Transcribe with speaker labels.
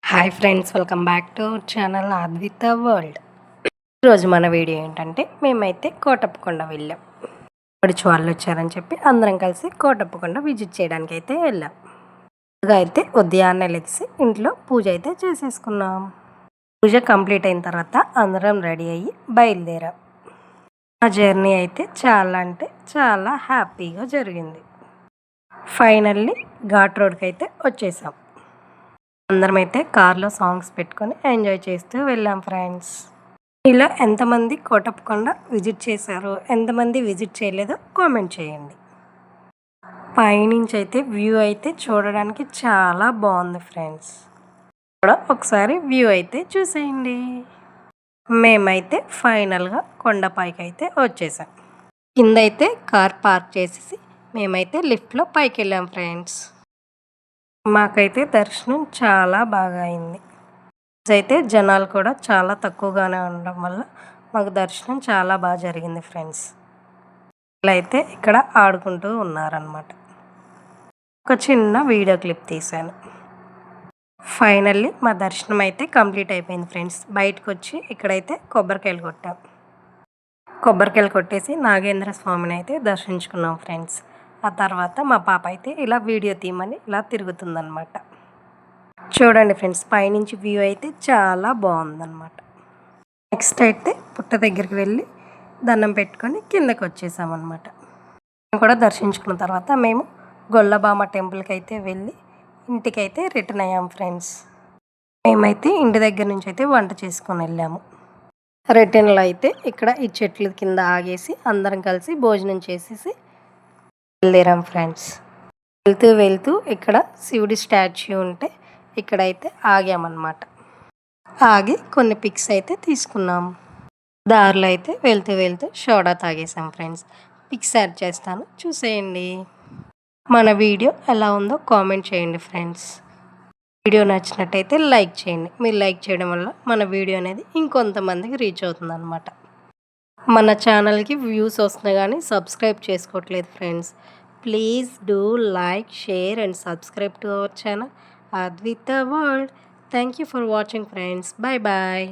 Speaker 1: Hi friends, welcome back to our channel Advitha world. ఈరోజు మన video ఏంటంటే మేమైతే కోటప్పకొండ వెళ్ళాం. పడిచి వాళ్ళు వచ్చారని చెప్పి అందరం కలిసి కోటప్పకొండ విజిట్ చేయడానికి అయితే వెళ్ళాం. అయితే ఉదయాన్నే లెగిసి ఇంట్లో పూజ అయితే చేసేసుకున్నాం. పూజ కంప్లీట్ అయిన తర్వాత అందరం రెడీ అయ్యి బయలుదేరాం. ఆ జర్నీ అయితే చాలా అంటే చాలా హ్యాపీగా జరిగింది. ఫైనల్లీ ఘాట్ రోడ్కి అయితే వచ్చేసాం. అందరం అయితే కార్లో సాంగ్స్ పెట్టుకొని ఎంజాయ్ చేస్తూ వెళ్ళాం ఫ్రెండ్స్. ఇలా ఎంతమంది కోటప్పకొండ విజిట్ చేశారో, ఎంతమంది విజిట్ చేయలేదో కామెంట్ చేయండి. పైనుంచి అయితే వ్యూ అయితే చూడడానికి చాలా బాగుంది ఫ్రెండ్స్. కూడా ఒకసారి వ్యూ అయితే చూసేయండి. మేమైతే ఫైనల్గా కొండపైకి అయితే వచ్చేసాం. కింద అయితే కార్ పార్క్ చేసేసి మేమైతే లిఫ్ట్లో పైకి వెళ్ళాం ఫ్రెండ్స్. మాకైతే దర్శనం చాలా బాగా అయింది. అయితే జనాలు కూడా చాలా తక్కువగానే ఉండడం వల్ల మాకు దర్శనం చాలా బాగా జరిగింది ఫ్రెండ్స్. ఇలా అయితే ఇక్కడ ఆడుకుంటూ ఉన్నారనమాట. ఒక చిన్న వీడియో క్లిప్ తీశాను. ఫైనల్లీ మా దర్శనం అయితే కంప్లీట్ అయిపోయింది ఫ్రెండ్స్. బయటకు వచ్చి ఇక్కడైతే కొబ్బరికాయలు కొట్టాం. కొబ్బరికాయలు కొట్టేసి నాగేంద్ర స్వామిని అయితే దర్శించుకున్నాం ఫ్రెండ్స్. ఆ తర్వాత మా పాప అయితే ఇలా వీడియో తీయమని ఇలా తిరుగుతుందనమాట. చూడండి ఫ్రెండ్స్, పైనుంచి వ్యూ అయితే చాలా బాగుందన్నమాట. నెక్స్ట్ అయితే పుట్ట దగ్గరికి వెళ్ళి దండం పెట్టుకొని కిందకి వచ్చేసామన్నమాట. కూడా దర్శించుకున్న తర్వాత మేము గొల్లబామ టెంపుల్కి అయితే వెళ్ళి ఇంటికైతే రిటర్న్ అయ్యాం ఫ్రెండ్స్. మేమైతే ఇంటి దగ్గర నుంచి అయితే వంట చేసుకొని వెళ్ళాము. రిటర్న్లో అయితే ఇక్కడ ఈ చెట్ల కింద ఆగేసి అందరం కలిసి భోజనం చేసేసి వెళ్ళాం ఫ్రెండ్స్. వెళ్తూ ఇక్కడ శివుడి స్టాచ్యూ ఉంటే ఇక్కడైతే ఆగామన్నమాట. ఆగి కొన్ని పిక్స్ అయితే తీసుకున్నాము. దారిలో అయితే వెళ్తూ సోడా తాగేసాం ఫ్రెండ్స్. పిక్స్ యాడ్ చేస్తాను, చూసేయండి. మన వీడియో ఎలా ఉందో కామెంట్ చేయండి ఫ్రెండ్స్. వీడియో నచ్చినట్టయితే లైక్ చేయండి. మీరు లైక్ చేయడం వల్ల మన వీడియో అనేది ఇంకొంతమందికి రీచ్ అవుతుందన్నమాట. మన ఛానల్కి వ్యూస్ వస్తున్నాయి కానీ సబ్స్క్రైబ్ చేసుకోవట్లేదు friends. Please do like, share and subscribe to our channel Advita World. Thank you for watching friends. Bye bye.